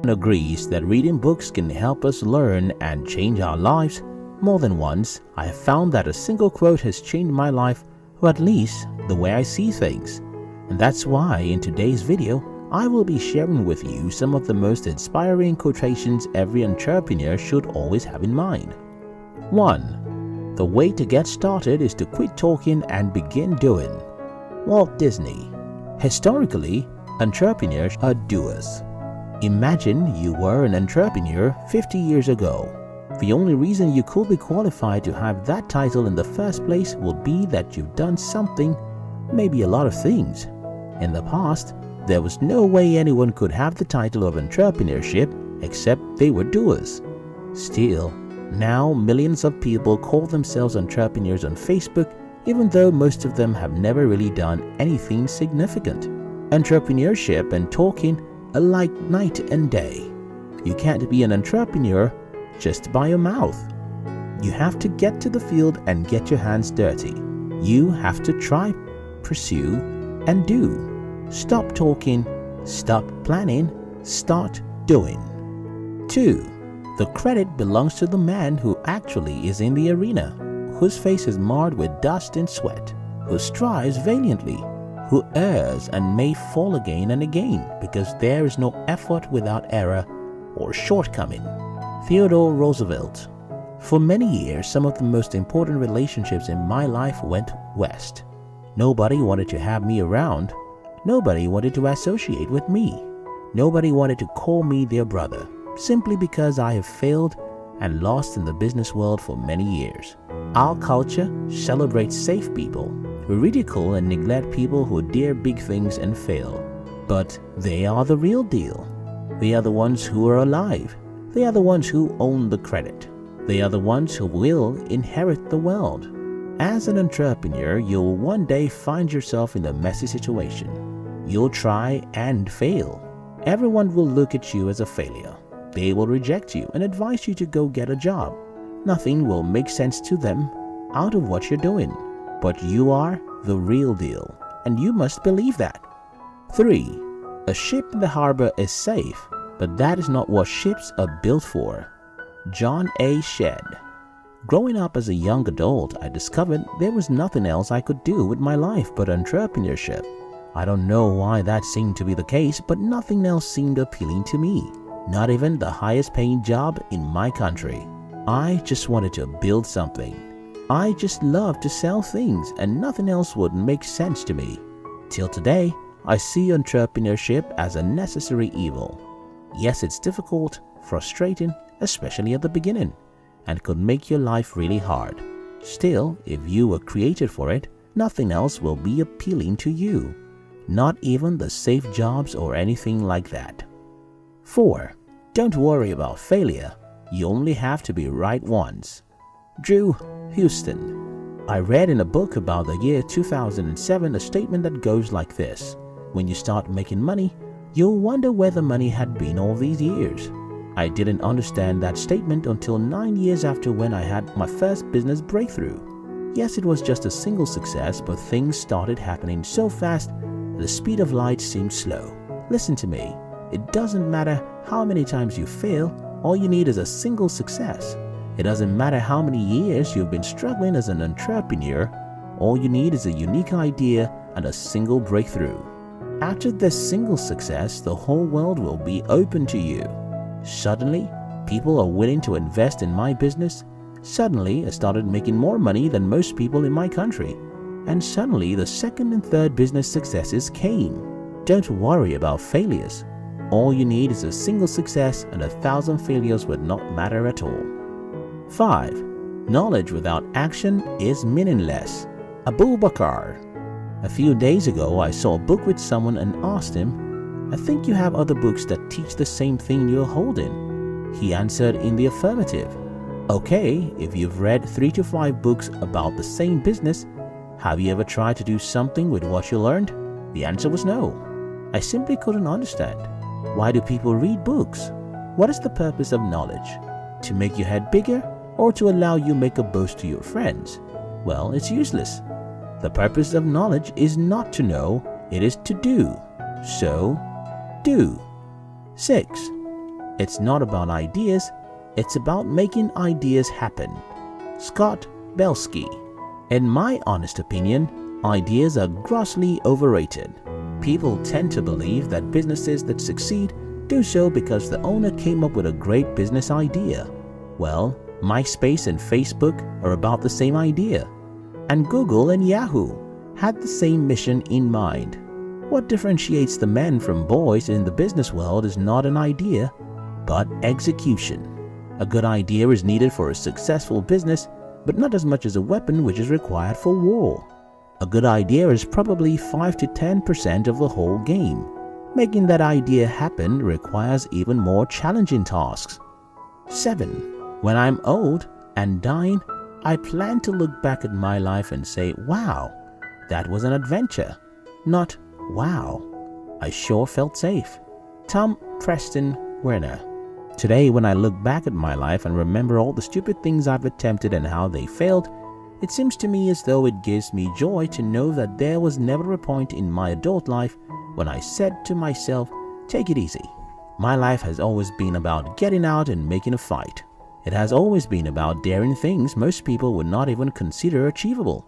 everyone agrees that reading books can help us learn and change our lives. More than once, I have found that a single quote has changed my life, or at least the way I see things. And that's why in today's video, I will be sharing with you some of the most inspiring quotations every entrepreneur should always have in mind. 1. The way to get started is to quit talking and begin doing. Walt Disney. Historically, entrepreneurs are doers. Imagine you were an entrepreneur 50 years ago. The only reason you could be qualified to have that title in the first place would be that you've done something, maybe a lot of things. In the past, there was no way anyone could have the title of entrepreneurship except they were doers. Still, now millions of people call themselves entrepreneurs on Facebook, even though most of them have never really done anything significant. Entrepreneurship and talking are like night and day. You can't be an entrepreneur just by your mouth. You have to get to the field and get your hands dirty. You have to try, pursue, and do. Stop talking, stop planning, start doing. 2. The credit belongs to the man who actually is in the arena, whose face is marred with dust and sweat, who strives valiantly, who errs and may fall again and again, because there is no effort without error or shortcoming. Theodore Roosevelt. For many years, some of the most important relationships in my life went west. Nobody wanted to have me around. Nobody wanted to associate with me. Nobody wanted to call me their brother, simply because I have failed and lost in the business world for many years. Our culture celebrates safe people. We ridicule and neglect people who dare big things and fail. But they are the real deal. They are the ones who are alive. They are the ones who own the credit. They are the ones who will inherit the world. As an entrepreneur, you'll one day find yourself in a messy situation. You'll try and fail. Everyone will look at you as a failure. They will reject you and advise you to go get a job. Nothing will make sense to them out of what you're doing. But you are the real deal, and you must believe that. 3. A ship in the harbor is safe, but that is not what ships are built for. John A. Shedd. Growing up as a young adult, I discovered there was nothing else I could do with my life but entrepreneurship. I don't know why that seemed to be the case, but nothing else seemed appealing to me. Not even the highest paying job in my country. I just wanted to build something. I just loved to sell things, and nothing else would make sense to me. Till today, I see entrepreneurship as a necessary evil. Yes, it's difficult, frustrating, especially at the beginning, and could make your life really hard. Still, if you were created for it, nothing else will be appealing to you. Not even the safe jobs or anything like that. 4. Don't worry about failure. You only have to be right once. Drew Houston. I read in a book about the year 2007 a statement that goes like this. When you start making money, you'll wonder where the money had been all these years. I didn't understand that statement until 9 years after when I had my first business breakthrough. Yes, it was just a single success, but things started happening so fast the speed of light seemed slow. Listen to me. It doesn't matter how many times you fail, all you need is a single success. It doesn't matter how many years you've been struggling as an entrepreneur, all you need is a unique idea and a single breakthrough. After this single success, the whole world will be open to you. Suddenly, people are willing to invest in my business. Suddenly, I started making more money than most people in my country. And suddenly, the second and third business successes came. Don't worry about failures. All you need is a single success, and 1,000 failures would not matter at all. 5. Knowledge without action is meaningless. Abu Bakr. A few days ago, I saw a book with someone and asked him, I think you have other books that teach the same thing you're holding. He answered in the affirmative. Okay, if you've read 3 to 5 books about the same business, have you ever tried to do something with what you learned? The answer was no. I simply couldn't understand. Why do people read books? What is the purpose of knowledge? To make your head bigger or to allow you make a boast to your friends? Well, it's useless. The purpose of knowledge is not to know, it is to do. So, do. 6. It's not about ideas, it's about making ideas happen. Scott Belsky. In my honest opinion, ideas are grossly overrated. People tend to believe that businesses that succeed do so because the owner came up with a great business idea. Well, MySpace and Facebook are about the same idea, and Google and Yahoo had the same mission in mind. What differentiates the men from boys in the business world is not an idea, but execution. A good idea is needed for a successful business, but not as much as a weapon which is required for war. A good idea is probably 5 to 10% of the whole game. Making that idea happen requires even more challenging tasks. 7. When I'm old and dying, I plan to look back at my life and say, wow, that was an adventure. Not, wow, I sure felt safe. Tom Preston Werner. Today, when I look back at my life and remember all the stupid things I've attempted and how they failed, it seems to me as though it gives me joy to know that there was never a point in my adult life when I said to myself, take it easy. My life has always been about getting out and making a fight. It has always been about daring things most people would not even consider achievable.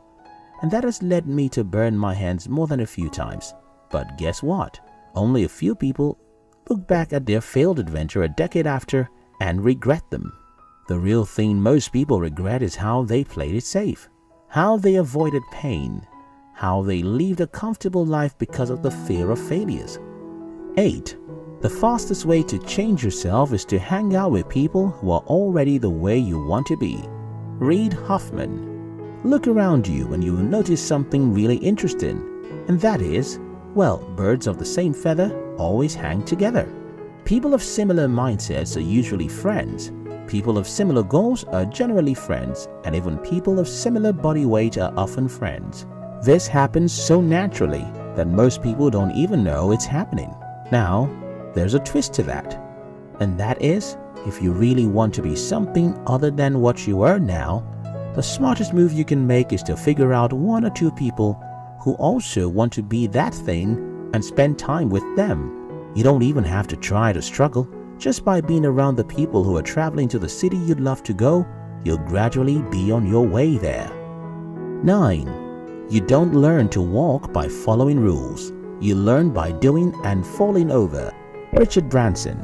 And that has led me to burn my hands more than a few times. But guess what? Only a few people look back at their failed adventure a decade after and regret them. The real thing most people regret is how they played it safe, how they avoided pain, how they lived a comfortable life because of the fear of failures. 8. The fastest way to change yourself is to hang out with people who are already the way you want to be. Reid Hoffman. Look around you and you will notice something really interesting, and that is, well, birds of the same feather always hang together. People of similar mindsets are usually friends. People of similar goals are generally friends, and even people of similar body weight are often friends. This happens so naturally that most people don't even know it's happening. Now, there's a twist to that, and that is, if you really want to be something other than what you are now, the smartest move you can make is to figure out 1 or 2 people who also want to be that thing and spend time with them. You don't even have to try to struggle. Just by being around the people who are traveling to the city you'd love to go, you'll gradually be on your way there. 9. You don't learn to walk by following rules. You learn by doing and falling over. Richard Branson.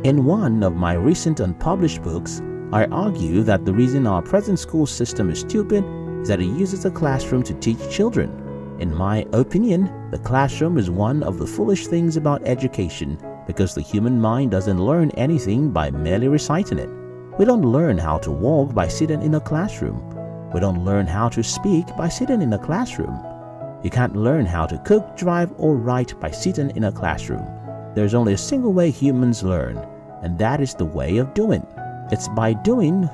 In one of my recent unpublished books, I argue that the reason our present school system is stupid is that it uses a classroom to teach children. In my opinion, the classroom is one of the foolish things about education because the human mind doesn't learn anything by merely reciting it. We don't learn how to walk by sitting in a classroom. We don't learn how to speak by sitting in a classroom. You can't learn how to cook, drive, or write by sitting in a classroom. There's only a single way humans learn, and that is the way of doing. It's by doing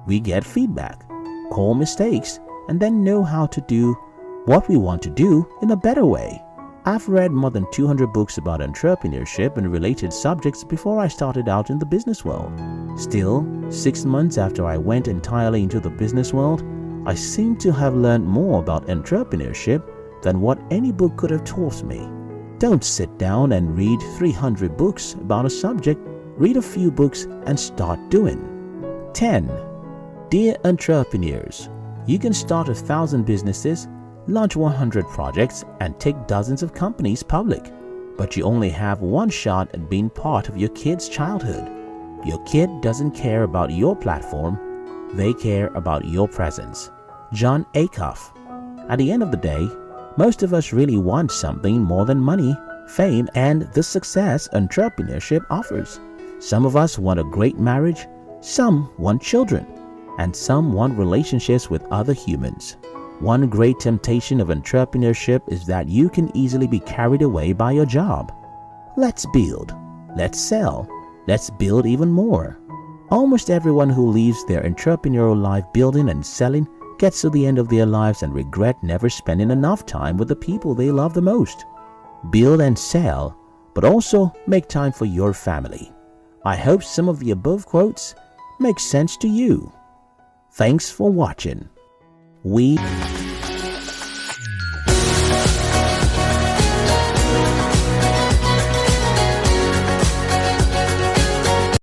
we get feedback, call mistakes, and then know how to do what we want to do in a better way. I've read more than 200 books about entrepreneurship and related subjects before I started out in the business world. Still, 6 months after I went entirely into the business world, I seem to have learned more about entrepreneurship than what any book could have taught me. Don't sit down and read 300 books about a subject. Read a few books and start doing. 10. Dear entrepreneurs, you can start 1,000 businesses, launch 100 projects, and take dozens of companies public. But you only have one shot at being part of your kid's childhood. Your kid doesn't care about your platform, they care about your presence. John Acuff. At the end of the day, most of us really want something more than money, fame, and the success entrepreneurship offers. Some of us want a great marriage, some want children, and some want relationships with other humans. One great temptation of entrepreneurship is that you can easily be carried away by your job. Let's build, let's sell, let's build even more. Almost everyone who leaves their entrepreneurial life building and selling gets to the end of their lives and regret never spending enough time with the people they love the most. Build and sell, but also make time for your family. I hope some of the above quotes make sense to you. Thanks for watching. We